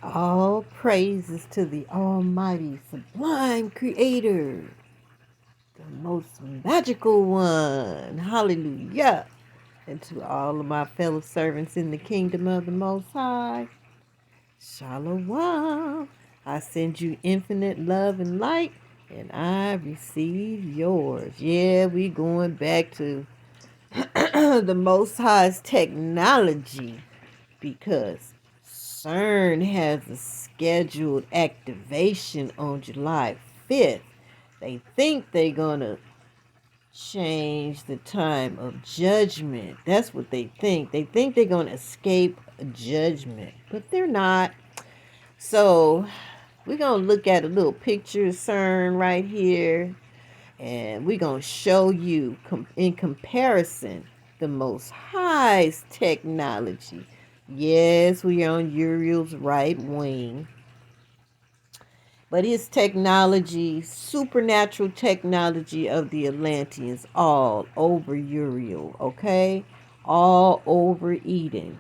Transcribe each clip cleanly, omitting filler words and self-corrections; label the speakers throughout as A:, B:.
A: All praises to the Almighty, Sublime Creator, the most magical one. Hallelujah. And to all of my fellow servants in the kingdom of the Most High, Shalom. I send you infinite love and light, and I receive yours. Yeah, we going back to the Most High's technology because CERN has a scheduled activation on July 5th. They think they're going to change the time of judgment. That's what they think. They think they're going to escape judgment, but they're not. So we're going to look at a little picture of CERN right here, and we're going to show you in comparison the Most High's technology. Yes, we are on Uriel's right wing. But his technology, supernatural technology of the Atlanteans, all over Uriel, okay? All over Eden.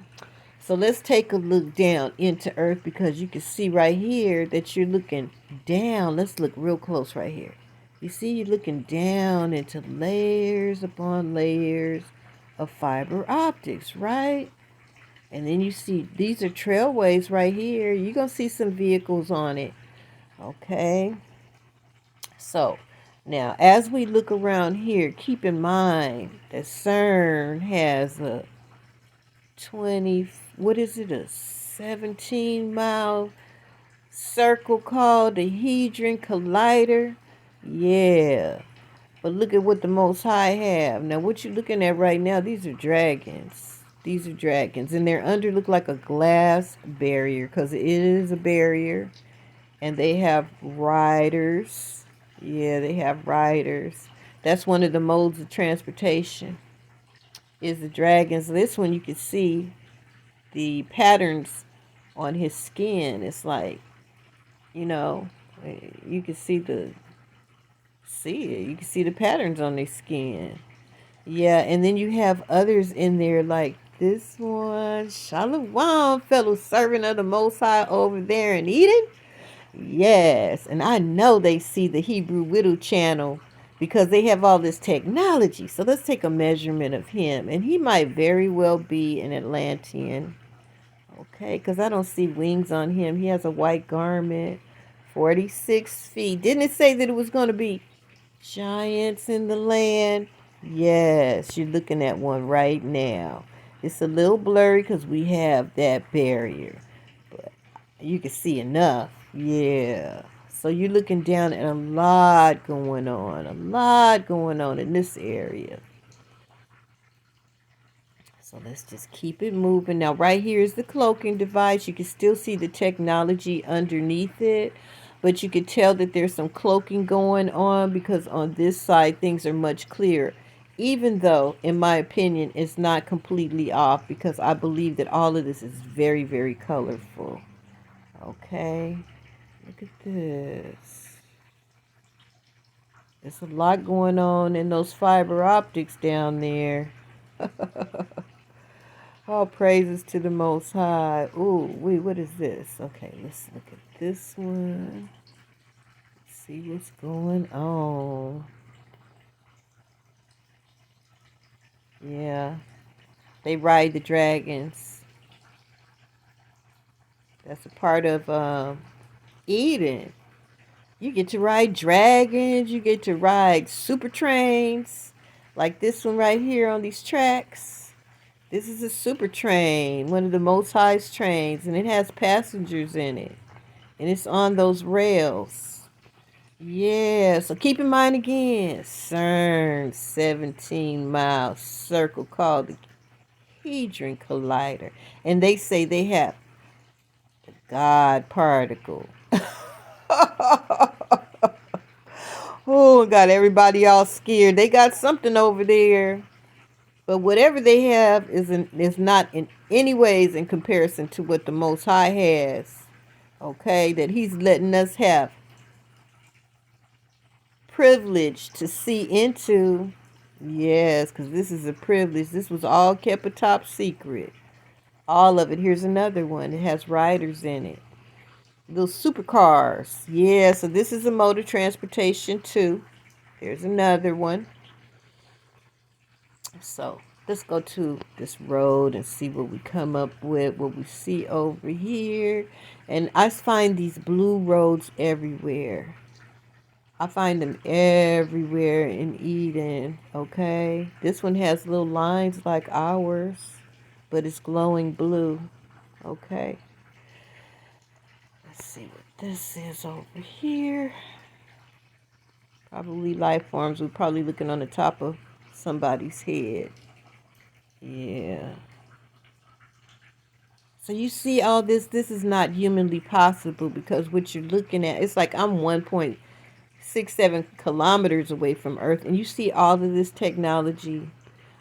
A: So let's take a look down into Earth because you can see right here that you're looking down. Let's look real close right here. You see you're looking down into layers upon layers of fiber optics, right? And then you see these are trailways right here. You're going to see some vehicles on it. Okay. So now as we look around here, keep in mind that CERN has a 17-mile circle called the Hadron Collider. Yeah. But look at what the Most High have. Now, what you're looking at right now, these are dragons. These are dragons. And they're under, look like a glass barrier, because it is a barrier. And they have riders. Yeah, they have riders. That's one of the modes of transportation, is the dragons. This one, you can see the patterns on his skin. It's like, you know, you can see it. You can see the patterns on their skin. Yeah, and then you have others in there like this one. Shalom, fellow servant of the Most High over there in Eden. Yes, and I know they see the Hebrew Widow channel because they have all this technology. So let's take a measurement of him. And he might very well be an Atlantean. Okay, because I don't see wings on him. He has a white garment, 46 feet. Didn't it say that it was going to be giants in the land? Yes, you're looking at one right now. It's a little blurry because we have that barrier, but you can see enough. Yeah. So you're looking down at a lot going on in this area. So let's just keep it moving. Now, right here is the cloaking device. You can still see the technology underneath it, but you can tell that there's some cloaking going on because on this side, things are much clearer. Even though, in my opinion, it's not completely off because I believe that all of this is very, very colorful. Okay, look at this. There's a lot going on in those fiber optics down there. All praises to the Most High. Ooh, wait, what is this? Okay, let's look at this one. See what's going on. Yeah, they ride the dragons. That's a part of Eden. You get to ride dragons. You get to ride super trains, like this one right here on these tracks. This is a super train, one of the Most High's trains, and it has passengers in it. And it's on those rails. Yeah, so keep in mind again, CERN, 17-mile circle called the Hadron Collider. And they say they have the God particle. Oh, got everybody all scared. They got something over there. But whatever they have is not in any ways in comparison to what the Most High has. Okay, that he's letting us have privilege to see into. Yes, because this is a privilege. This was all kept a top secret. All of it. Here's another one. It has riders in it. Those supercars. Yeah, so this is a mode of transportation too. There's another one. So let's go to this road and see what we come up with, what we see over here. And I find these blue roads everywhere. I find them everywhere in Eden, okay? This one has little lines like ours, but it's glowing blue, okay? Let's see what this is over here. Probably life forms. We're probably looking on the top of somebody's head. Yeah. So you see all this. This is not humanly possible because what you're looking at, it's like I'm 1.67 kilometers away from Earth, and you see all of this technology,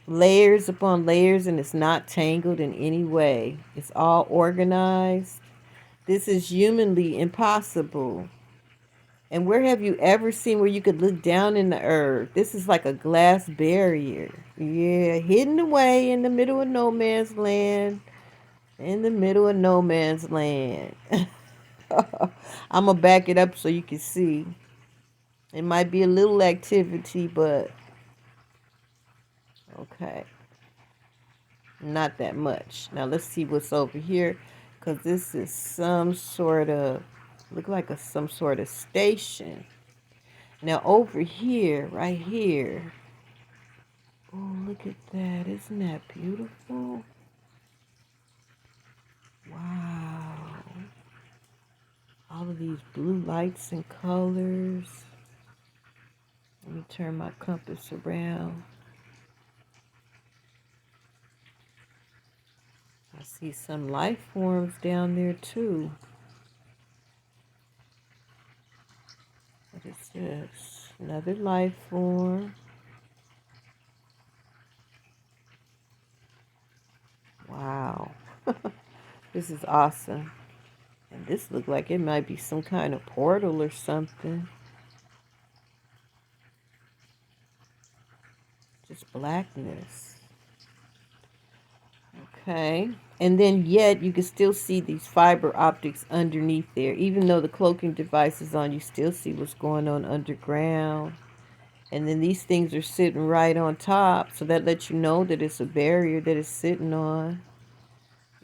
A: layers upon layers, and it's not tangled in any way. It's all organized. This is humanly impossible. And where have you ever seen where you could look down in the earth? This is like a glass barrier. Yeah, hidden away in the middle of no man's land. In the middle of no man's land. I'm going to back it up so you can see. It might be a little activity, but okay. Not that much. Now let's see what's over here. Because this is some sort of, look like some sort of station. Now over here, right here. Oh, look at that. Isn't that beautiful? Wow. All of these blue lights and colors. Let me turn my compass around. I see some life forms down there too. What is this? Another life form. Wow. This is awesome. And this looks like it might be some kind of portal or something. Just blackness. Okay. And then yet you can still see these fiber optics underneath there. Even though the cloaking device is on, you still see what's going on underground. And then these things are sitting right on top. So that lets you know that it's a barrier that it's sitting on.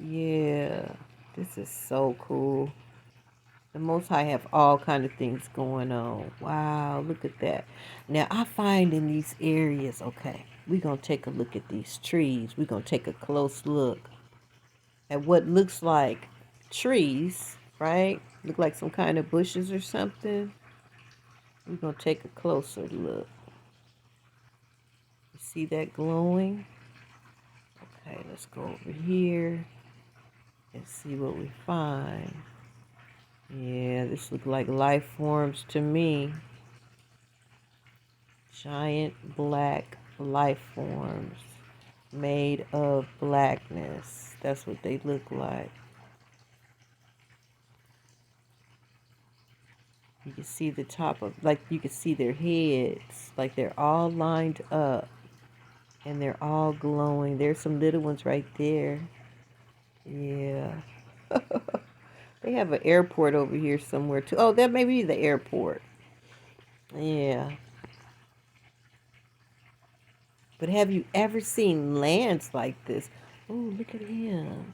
A: Yeah. This is so cool. The Most High have all kind of things going on. Wow, look at that. Now, I find in these areas, okay, we're going to take a look at these trees. We're going to take a close look at what looks like trees, right? Look like some kind of bushes or something. We're going to take a closer look. You see that glowing? Okay, let's go over here and see what we find. Yeah, this looks like life forms to me. Giant black life forms made of blackness. That's what they look like. You can see the top of, like you can see their heads, like they're all lined up and they're all glowing. There's some little ones right there. Yeah. They have an airport over here somewhere too. Oh, that may be the airport. Yeah. But have you ever seen lands like this? Oh, look at him.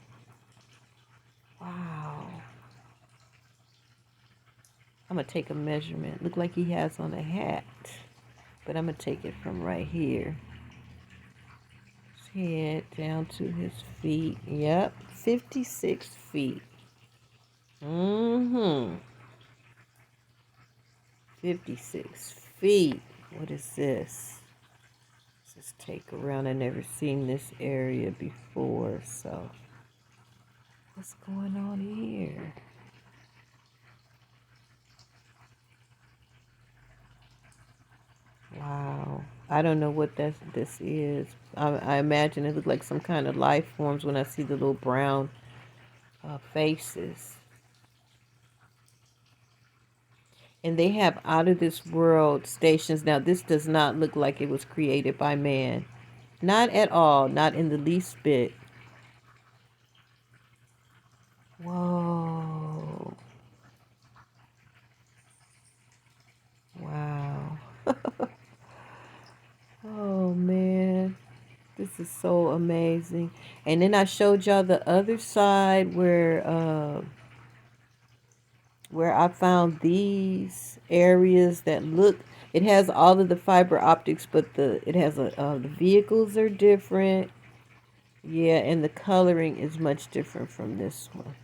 A: Wow. I'm going to take a measurement. Look like he has on a hat. But I'm going to take it from right here. His head down to his feet. Yep. 56 feet. 56 feet. What is this? Let's just take around. I've never seen this area before. So, what's going on here? Wow. I don't know what this is. I imagine it looks like some kind of life forms when I see the little brown faces. And they have out of this world stations. Now, this does not look like it was created by man. Not at all. Not in the least bit. Whoa. is so amazing. And then I showed y'all the other side where I found these areas that look, it has all of the fiber optics, but it has the vehicles are different. Yeah, and the coloring is much different from this one.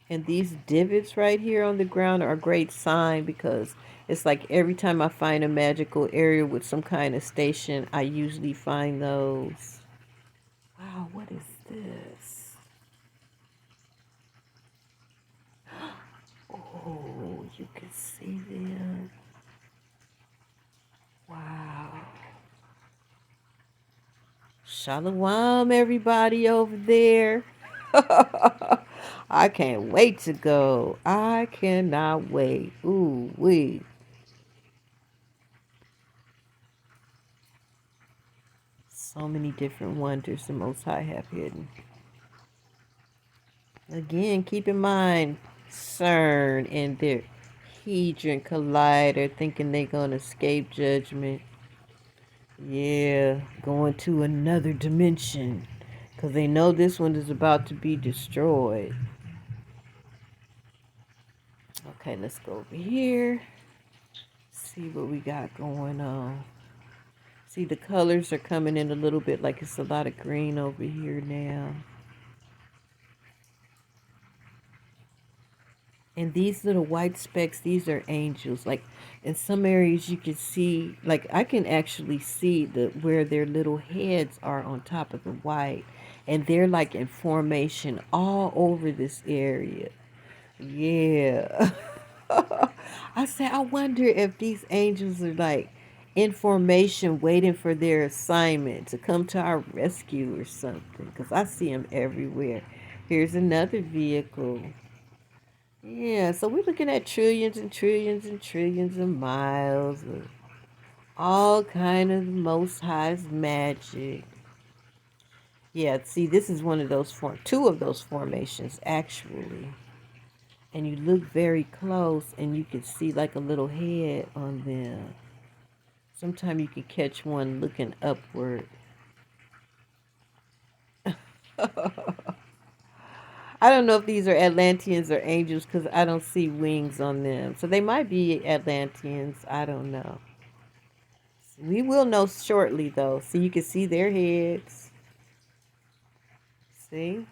A: And these divots right here on the ground are a great sign, because it's like every time I find a magical area with some kind of station, I usually find those. Wow, what is this? Oh, you can see them. Wow. Shalom, everybody over there. I can't wait to go. I cannot wait. Ooh, wee. So many different wonders the Most High have hidden. Again, keep in mind, CERN and their Hadron Collider thinking they're going to escape judgment. Yeah, going to another dimension, because they know this one is about to be destroyed. Okay, let's go over here. See what we got going on. See, the colors are coming in a little bit, like it's a lot of green over here now. And these little white specks, these are angels. Like in some areas you can see, like I can actually see where their little heads are on top of the white. And they're like in formation all over this area. Yeah. I said, I wonder if these angels are like in formation waiting for their assignment to come to our rescue or something. Because I see them everywhere. Here's another vehicle. Yeah, so we're looking at trillions and trillions and trillions of miles of all kind of Most High's magic. Yeah, see, this is one of those two of those formations actually. And you look very close and you can see like a little head on them. Sometimes you can catch one looking upward. I don't know if these are Atlanteans or angels, because I don't see wings on them. So they might be Atlanteans. I don't know. We will know shortly, though. So you can see their heads. See?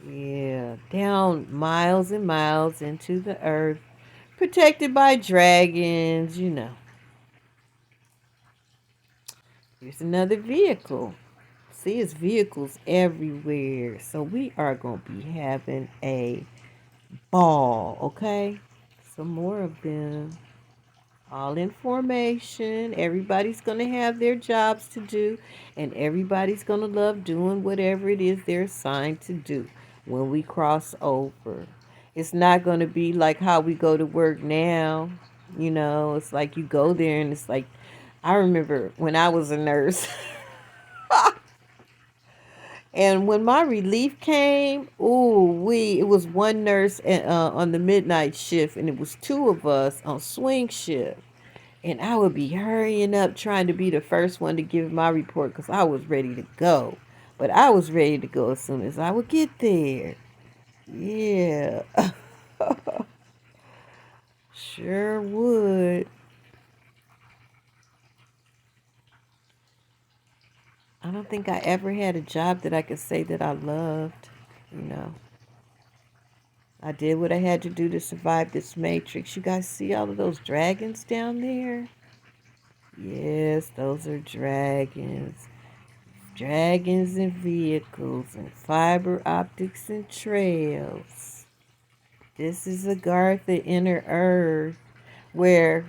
A: Yeah. Down miles and miles into the earth. Protected by dragons, you know. Here's another vehicle. See, it's vehicles everywhere. So we are going to be having a ball, okay? Some more of them. All in formation. Everybody's going to have their jobs to do, and everybody's going to love doing whatever it is they're assigned to do when we cross over. It's not going to be like how we go to work now. You know, it's like you go there and it's like, I remember when I was a nurse. And when my relief came, it was one nurse on the midnight shift, and it was two of us on swing shift. And I would be hurrying up trying to be the first one to give my report, because I was ready to go. But I was ready to go as soon as I would get there. Yeah. Sure would. I don't think I ever had a job that I could say that I loved, you know. I did what I had to do to survive this matrix. You guys see all of those dragons down there? Yes, those are dragons. Dragons and vehicles and fiber optics and trails. This is the Garth, the inner earth, where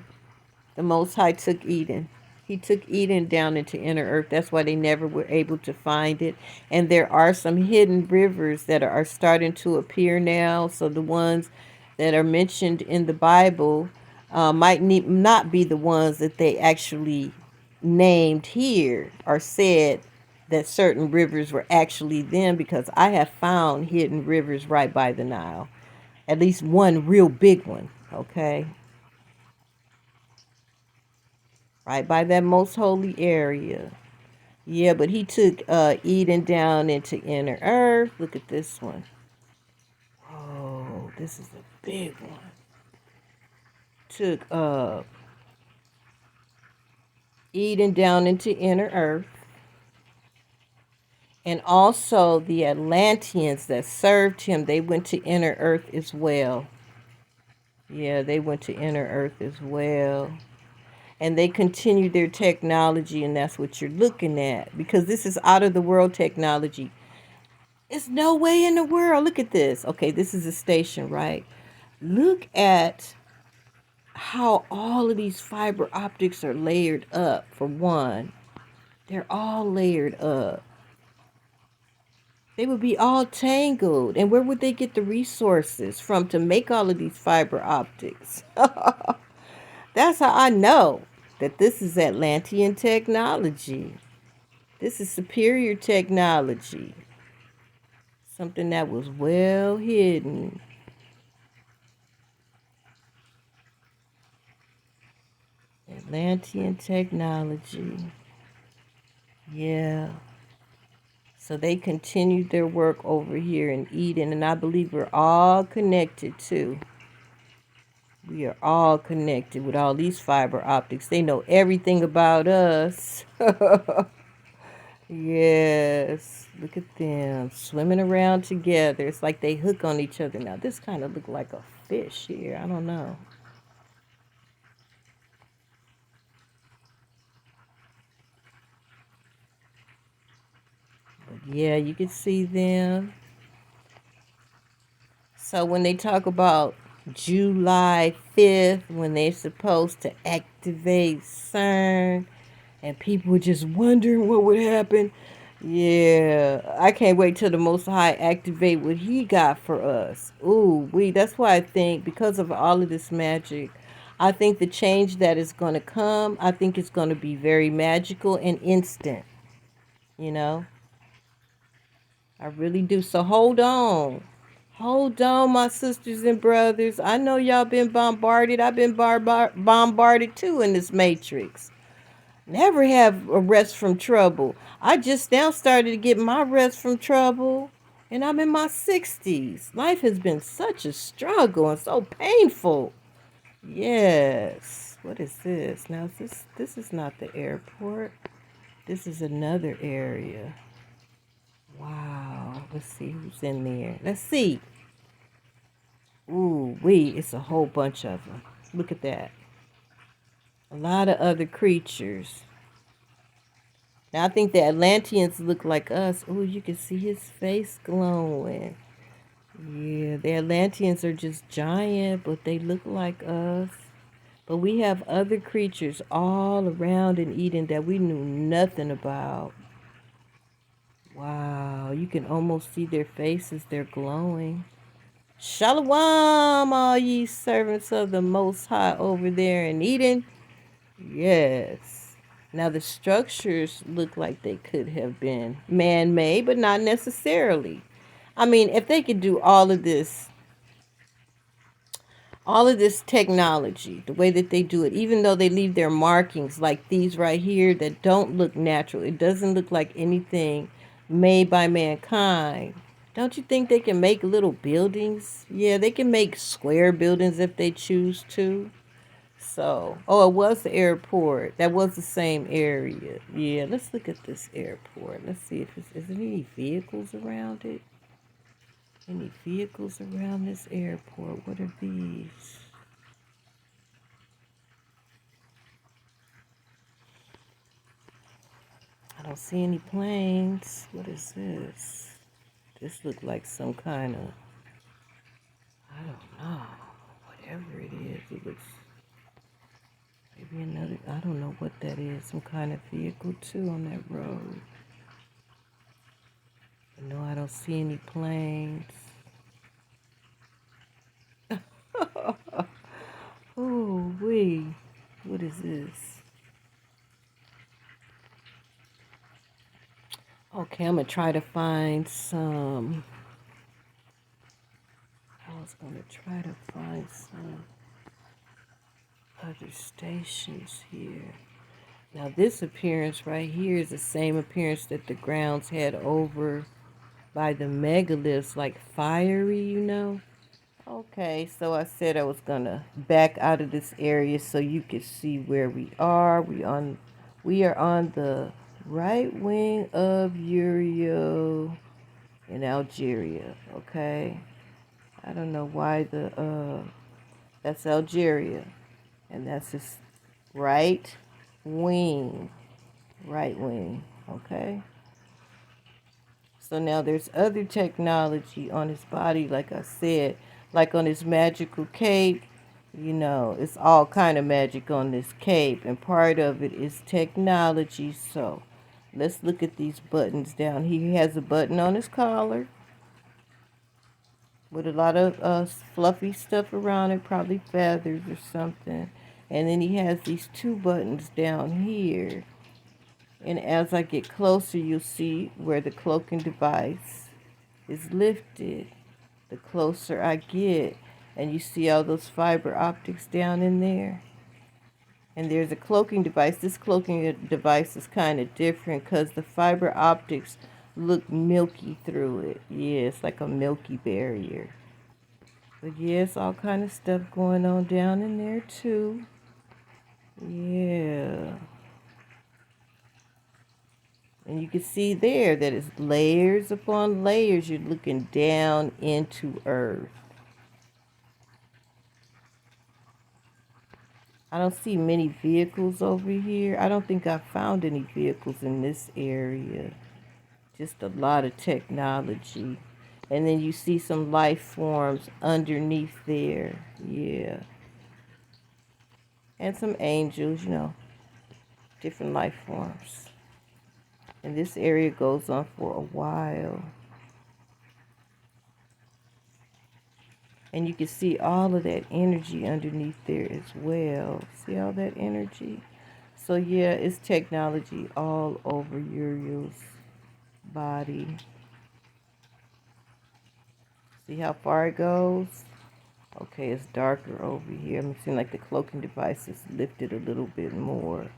A: the Most High took Eden. He took Eden down into inner earth. That's why they never were able to find it. And there are some hidden rivers that are starting to appear now. So the ones that are mentioned in the Bible might not be the ones that they actually named here or said that certain rivers were actually them, because I have found hidden rivers right by the Nile. At least one real big one, okay? right by that most holy area. Yeah, but he took Eden down into inner earth. Look at this one. Oh, this is a big one. Took Eden down into inner earth. And also the Atlanteans that served him, they went to inner earth as well. Yeah, they went to inner earth as well. And they continued their technology, and that's what you're looking at. Because this is out of the world technology. There's no way in the world. Look at this. Okay, this is a station, right? Look at how all of these fiber optics are layered up, for one. They're all layered up. They would be all tangled. And where would they get the resources from to make all of these fiber optics? That's how I know that this is Atlantean technology. This is superior technology. Something that was well hidden. Atlantean technology. Yeah. So they continued their work over here in Eden, and I believe we're all connected too. We are all connected with all these fiber optics. They know everything about us. Yes. Look at them swimming around together. It's like they hook on each other. Now, this kind of look like a fish here. I don't know. But yeah, you can see them. So when they talk about July 5th, when they're supposed to activate CERN, and people were just wondering what would happen. Yeah, I can't wait till the Most High activate what He got for us. Ooh, that's why I think, because of all of this magic, I think the change that is going to come, I think it's going to be very magical and instant, you know? I really do. So hold on. Hold on, my sisters and brothers. I know y'all been bombarded. I've been bombarded too in this matrix. Never have a rest from trouble. I just now started to get my rest from trouble, and I'm in my 60s. Life has been such a struggle and so painful. Yes. What is this? Now, this is not the airport. This is another area. Wow. Let's see who's in there. Let's see. Ooh, it's a whole bunch of them. Look at that. A lot of other creatures. Now, I think the Atlanteans look like us. Oh, you can see his face glowing. Yeah, the Atlanteans are just giant, but they look like us. But we have other creatures all around in Eden that we knew nothing about. Wow, you can almost see their faces. They're glowing. Shalom, all ye servants of the Most High over there in Eden. Yes. Now, the structures look like they could have been man-made, but not necessarily. I mean, if they could do all of this technology, the way that they do it, even though they leave their markings like these right here that don't look natural, it doesn't look like anything made by mankind. Don't you think they can make little buildings? Yeah, they can make square buildings if they choose to. So, oh, it was the airport. That was the same area. Yeah, let's look at this airport. Let's see if is there any vehicles around it? Any vehicles around this airport? What are these? I don't see any planes. What is this? This looks like some kind of, I don't know. Whatever it is, it looks maybe another, I don't know what that is. Some kind of vehicle too on that road. But no, I don't see any planes. Oh, wee. What is this? Okay, I'm going to try to find some. I was going to try to find some other stations here. Now this appearance right here is the same appearance that the grounds had over by the megaliths, like fiery, you know. Okay, so I said I was gonna back out of this area so you could see where we are. We are on the right wing of Uriel in Algeria. Okay, I don't know why that's Algeria, and that's his right wing. Right wing. Okay. So now there's other technology on his body, like I said, like on his magical cape. You know, it's all kind of magic on this cape, and part of it is technology. So let's look at these buttons down here. He has a button on his collar with a lot of fluffy stuff around it, probably feathers or something. And then he has these two buttons down here. And as I get closer, you'll see where the cloaking device is lifted. The closer I get, and you see all those fiber optics down in there. And there's a cloaking device. This cloaking device is kind of different because the fiber optics look milky through it. Yeah, it's like a milky barrier. But yes, all kind of stuff going on down in there too. Yeah. And you can see there that it's layers upon layers. You're looking down into Earth. I don't see many vehicles over here. I don't think I found any vehicles in this area. Just a lot of technology. And then you see some life forms underneath there. Yeah. And some angels, you know, different life forms. And this area goes on for a while. And you can see all of that energy underneath there as well. See all that energy? So yeah, it's technology all over Uriel's body. See how far it goes? Okay, it's darker over here. I'm seeing like the cloaking device is lifted a little bit more.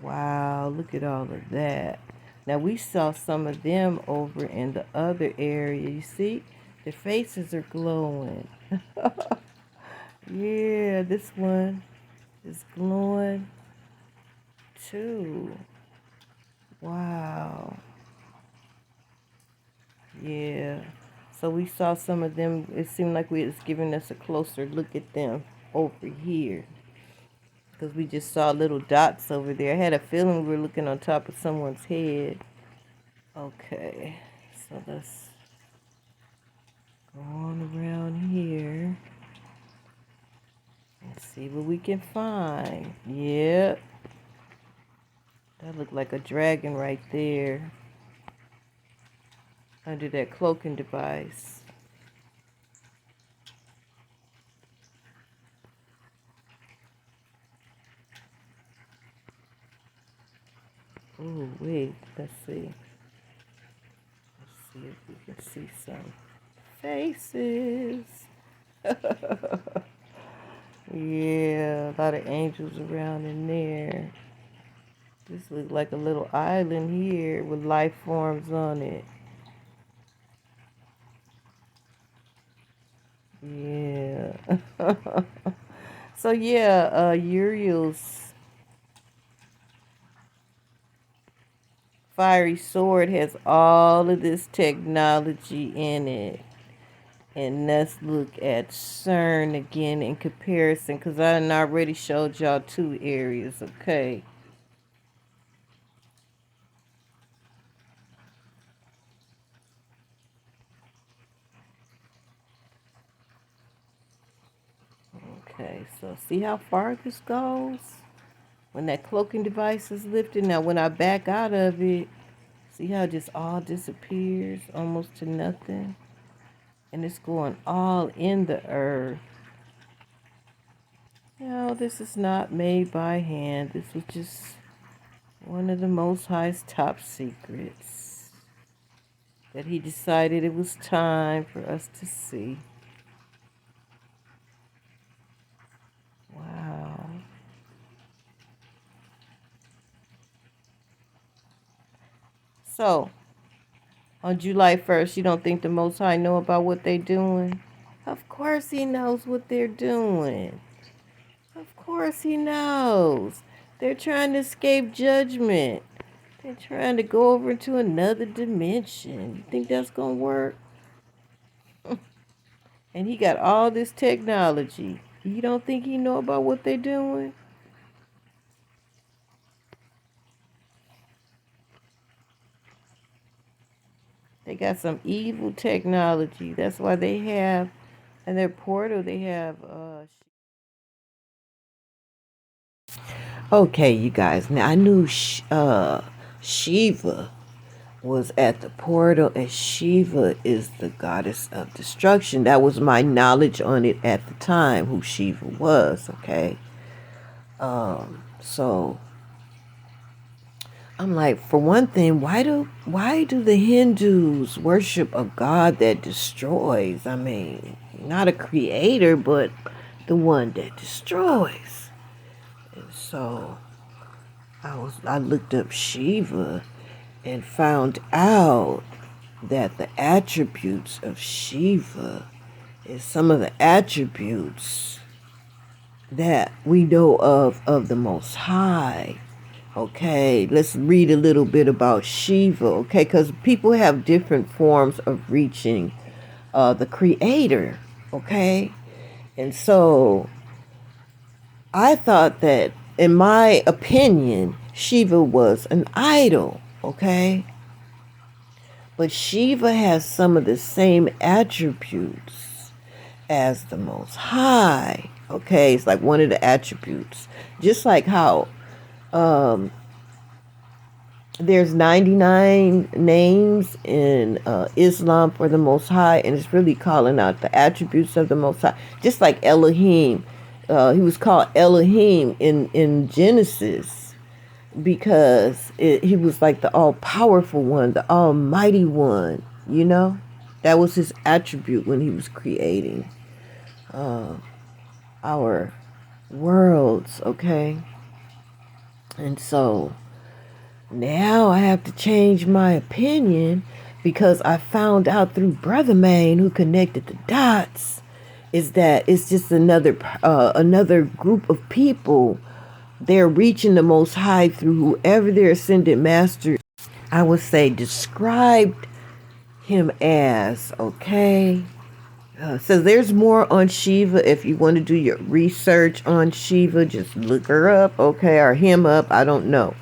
A: Wow, look at all of that. Now we saw some of them over in the other area. You see? Their faces are glowing. Yeah, this one is glowing too. Wow. Yeah. So we saw some of them. It seemed like we was giving us a closer look at them over here. Because we just saw little dots over there. I had a feeling we were looking on top of someone's head. Okay. So let's go on around here and see what we can find. Yep. That looked like a dragon right there. Under that cloaking device. Oh, wait. Let's see. Let's see if we can see some faces. Yeah, a lot of angels around in there. This looks like a little island here with life forms on it. Yeah. So yeah, Uriel's fiery sword has all of this technology in it. And let's look at CERN again in comparison, because I already showed y'all two areas, okay? Okay, so see how far this goes? When that cloaking device is lifted, now when I back out of it, see how it just all disappears almost to nothing? And it's going all in the earth. No, this is not made by hand. This was just one of the Most High's top secrets that he decided it was time for us to see. Wow. So, on July 1st, you don't think the Most High know about what they're doing? Of course he knows what they're doing. Of course he knows. They're trying to escape judgment. They're trying to go over to another dimension. You think that's going to work? And he got all this technology. You don't think he know about what they're doing? They got some evil technology. That's why they have, in their portal, they have, okay, you guys. Now, I knew Shiva was at the portal, and Shiva is the goddess of destruction. That was my knowledge on it at the time, who Shiva was, okay? So I'm like, for one thing, why do the Hindus worship a god that destroys? I mean, not a creator, but the one that destroys. And so I looked up Shiva and found out that the attributes of Shiva is some of the attributes that we know of the Most High. Okay, let's read a little bit about Shiva, okay, because people have different forms of reaching the Creator, okay? And so I thought that, in my opinion, Shiva was an idol, okay? But Shiva has some of the same attributes as the Most High, okay? It's like one of the attributes. Just like how there's 99 names in Islam for the Most High, and it's really calling out the attributes of the Most High. Just like Elohim. He was called Elohim in Genesis because he was like the all-powerful one, the almighty one, you know? That was his attribute when he was creating our worlds, okay? And so now I have to change my opinion because I found out through Brother Maine, who connected the dots, is that it's just another group of people. They're reaching the Most High through whoever their ascended master, I would say, described him as, okay? So there's more on Shiva. If you want to do your research on Shiva, just look her up, okay? Or him up, I don't know.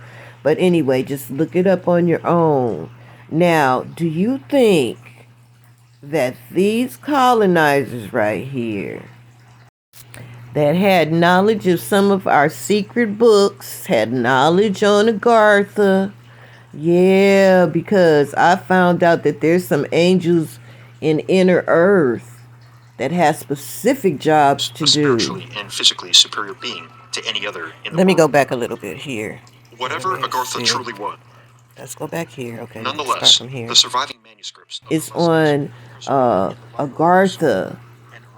A: But anyway, just look it up on your own. Now, do you think that these colonizers right here that had knowledge of some of our secret books, had knowledge on Agartha? Yeah, because I found out that there's some angels in inner earth that has specific jobs to do.
B: Spiritually and physically superior being to any other in the world.
A: Let me go back a little bit here.
B: Whatever Agartha truly was.
A: Let's go back here. Okay.
B: Nonetheless,
A: start from here.
B: The surviving manuscripts.
A: It's on Agartha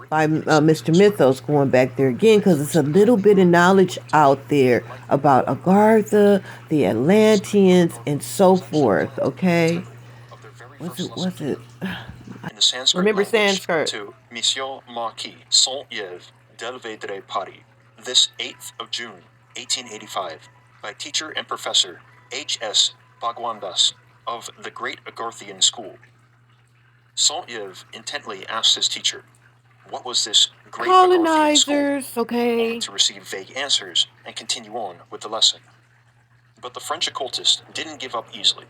A: by Mr. Mythos, going back there again, because it's a little bit of knowledge out there about Agartha, the Atlanteans, and so forth, okay? What's it?
B: In the Sanskrit
A: Remember
B: language,
A: Sanskrit.
B: To Mission Marquis Saint-Yves d'Elvedre Paris, this 8th of June, 1885, by teacher and professor H.S. Bhagwandas of the Great Agarthian School. Saint-Yves intently asked his teacher, what was this great Agarthian school?
A: Colonizers, okay.
B: Only to receive vague answers and continue on with the lesson. But the French occultist didn't give up easily.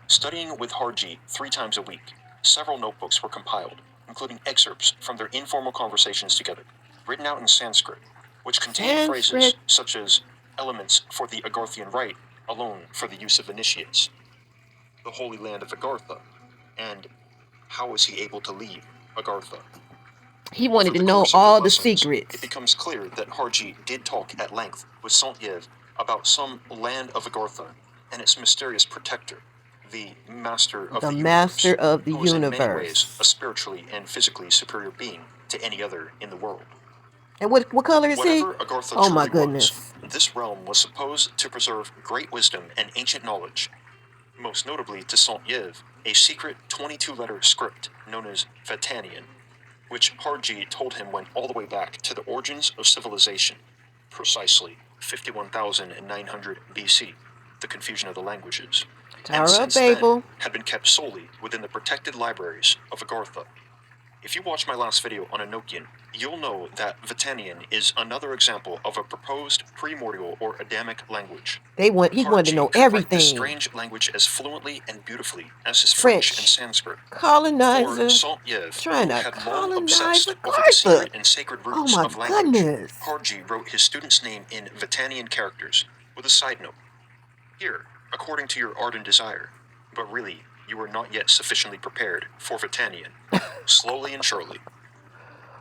B: Studying with Harji 3 times a week, several notebooks were compiled, including excerpts from their informal conversations together, written out in Sanskrit, which contained phrases such as elements for the Agarthian rite, alone for the use of initiates, the holy land of Agartha, and how was he able to leave Agartha.
A: He wanted to know all the secrets.
B: It becomes clear that Harji did talk at length with Saint-Yves about some land of Agartha and its mysterious protector, the master of the universe, who was in many ways a spiritually and physically superior being to any other in the world.
A: And what color is he?
B: Agartha
A: oh my goodness.
B: Was, this realm was supposed to preserve great wisdom and ancient knowledge. most notably to Saint-Yves, a secret 22-letter script known as Vatanian, which Harji told him went all the way back to the origins of civilization, precisely 51,900 BC, the confusion of the languages, and
A: Tower of
B: since then
A: Babel.
B: had been kept solely within the protected libraries of Agartha. If you watched my last video on Enochian, you'll know that Vatanian is another example of a proposed primordial or Adamic language.
A: He wanted to
B: Harji
A: know
B: could write
A: everything.
B: this strange language as fluently and beautifully as his French and Sanskrit.
A: Colonizer.
B: For Saint-Yves,
A: Trying
B: who
A: to
B: had long
A: colonize
B: obsessed over the
A: Agartha.
B: secret and sacred roots
A: Oh my
B: of language,
A: goodness.
B: Harji wrote his student's name in Vatanian characters, with a side note. Here, according to your ardent desire, but really, you are not yet sufficiently prepared for Vatanian. Slowly and surely.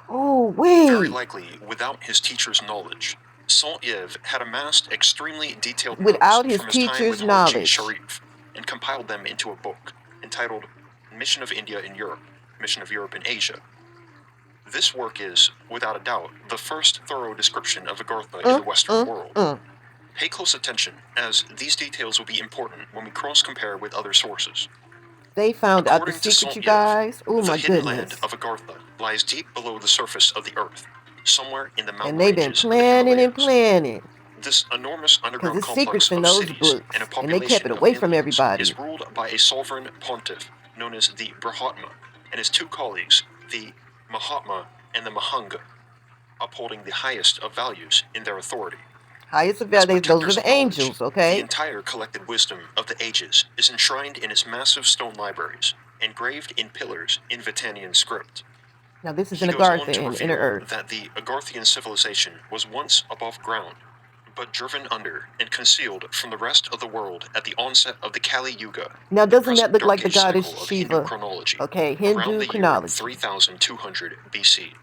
A: Oh, wait.
B: Very likely, without his teacher's knowledge, Saint-Yves had amassed extremely detailed
A: Without
B: notes
A: his
B: from his time
A: teacher's
B: with Harji
A: knowledge.
B: Sharif, and compiled them into a book entitled Mission of India in Europe, Mission of Europe in Asia. This work is, without a doubt, the first thorough description of Agartha in the Western world. Pay close attention, as these details will be important when we cross-compare with other sources.
A: They found out the
B: According to
A: secret, you
B: Saint-Yves,
A: guys. Oh
B: the
A: my
B: hidden land
A: goodness.
B: of Agartha lies deep below the surface of the earth, somewhere in the mountain
A: And they've been
B: ranges
A: planning
B: of the
A: and
B: Himalayas.
A: planning.
B: This enormous
A: Because
B: underground
A: it's
B: complex
A: secrets in
B: of
A: those
B: cities
A: books.
B: and a
A: And
B: population
A: they kept it
B: of
A: away from
B: millions
A: everybody.
B: is ruled by a sovereign pontiff known as the Brahmatma and his two colleagues, the Mahatma and the Mahanga, upholding the highest of values in their authority.
A: Highest of
B: As
A: values, those are
B: protectors
A: the
B: of knowledge,
A: angels,
B: the
A: okay?
B: entire collected wisdom of the ages is enshrined in its massive stone libraries, engraved in pillars in Vatanian script.
A: Now this is
B: He
A: in
B: goes on
A: Agartha
B: to
A: in
B: reveal
A: Inner Earth.
B: that the Agarthian civilization was once above ground, but driven under and concealed from the rest of the world at the onset of the Kali Yuga.
A: Now
B: the
A: doesn't that
B: present
A: look like
B: dark
A: the
B: age
A: goddess
B: cycle of Hindu
A: Shiva?
B: chronology,
A: Okay,
B: around
A: Hindu
B: the year
A: chronology.
B: 3200 BC.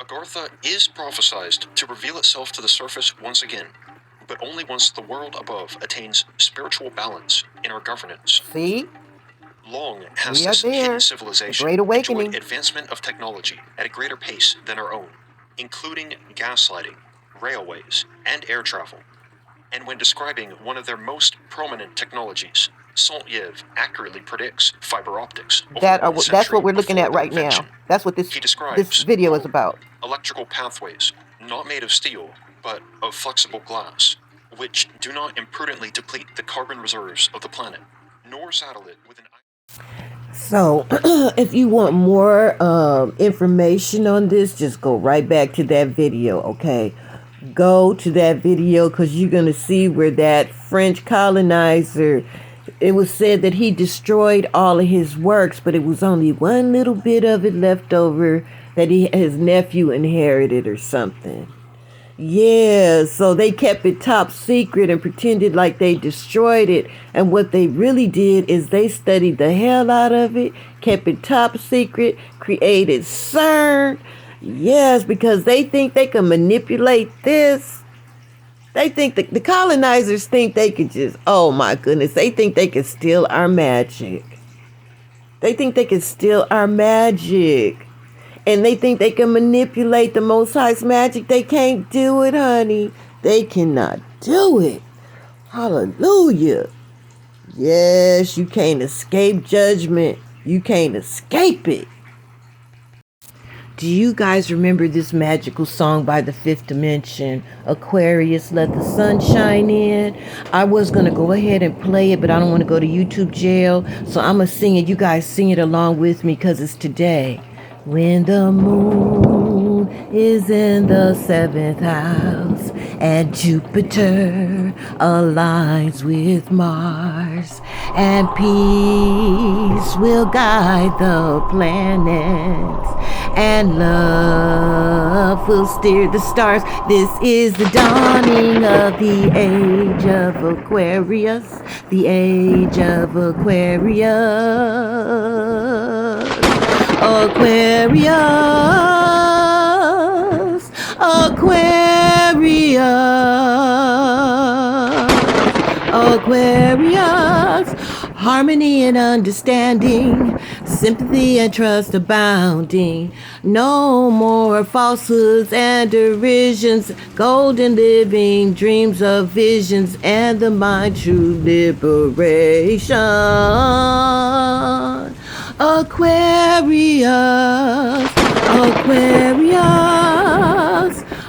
B: Agartha is prophesied to reveal itself to the surface once again, but only once the world above attains spiritual balance in our governance.
A: See?
B: Long has
A: We are
B: this
A: there.
B: hidden
A: The
B: civilization
A: Great Awakening.
B: enjoyed advancement of technology at a greater pace than our own, including gaslighting, railways, and air travel. And when describing one of their most prominent technologies, Saint-Yves accurately predicts fiber optics. Over
A: That's what we're looking at right now. That's what this video is about.
B: Electrical pathways, not made of steel, but of flexible glass, which do not imprudently deplete the carbon reserves of the planet, nor saddle it with an...
A: So, if you want more information on this, just go right back to that video, okay? Go to that video because you're going to see where that French colonizer, it was said that he destroyed all of his works, but it was only one little bit of it left over that his nephew inherited or something. Yeah, so they kept it top secret and pretended like they destroyed it. And what they really did is they studied the hell out of it, kept it top secret, created CERN. Yes, because they think they can manipulate this. They think the colonizers think they could just, oh my goodness, they think they can steal our magic. They think they can steal our magic. And they think they can manipulate the Most High's magic. They can't do it, honey. They cannot do it. Hallelujah. Yes, you can't escape judgment. You can't escape it. Do you guys remember this magical song by the Fifth Dimension? Aquarius, let the sun shine in. I was going to go ahead and play it, but I don't want to go to YouTube jail. So I'm going to sing it. You guys sing it along with me because it's today. When the moon is in the 7th house and Jupiter aligns with Mars and peace will guide the planets and love will steer the stars. This is the dawning of the age of Aquarius, the age of Aquarius. Aquarius, Aquarius, Aquarius, Harmony and understanding, sympathy and trust abounding. No more falsehoods and derisions, golden living, dreams of visions, and the mind true liberation. Aquarius, Aquarius,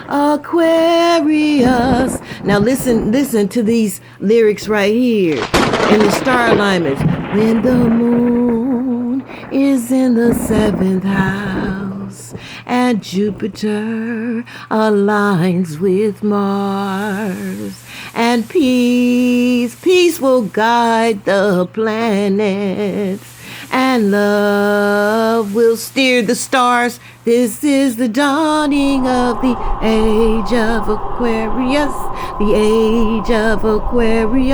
A: Aquarius. Now listen to these lyrics right here in the star alignments. When the moon is in the 7th house and Jupiter aligns with Mars, and peace will guide the planets, and love will steer the stars. This is the dawning of the age of Aquarius, the age of Aquarius,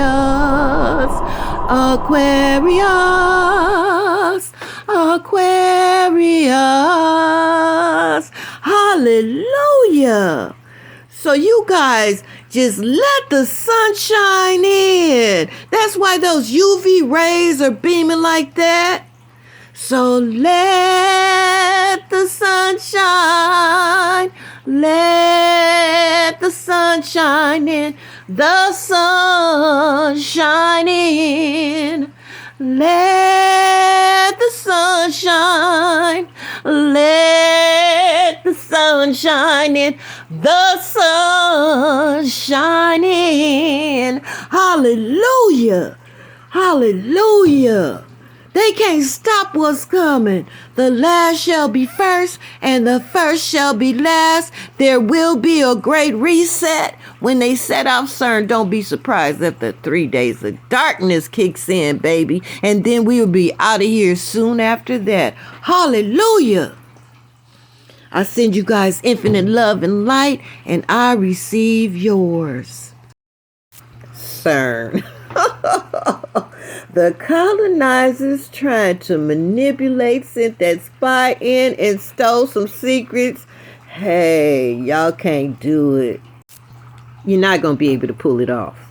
A: Aquarius, Aquarius. Hallelujah. So you guys just let the sun shine in. That's why those UV rays are beaming like that. So let the sun shine, let the sun shine in, the sun shine in. Let the sun shine, let the sun shine in, the sun shine in. Hallelujah, hallelujah. They can't stop what's coming. The last shall be first, and the first shall be last. There will be a great reset. When they set off CERN, don't be surprised if the 3 days of darkness kicks in, baby. And then we will be out of here soon after that. Hallelujah. I send you guys infinite love and light, and I receive yours. CERN. The colonizers tried to manipulate, sent that spy in and stole some secrets. Hey, y'all can't do it. You're not going to be able to pull it off.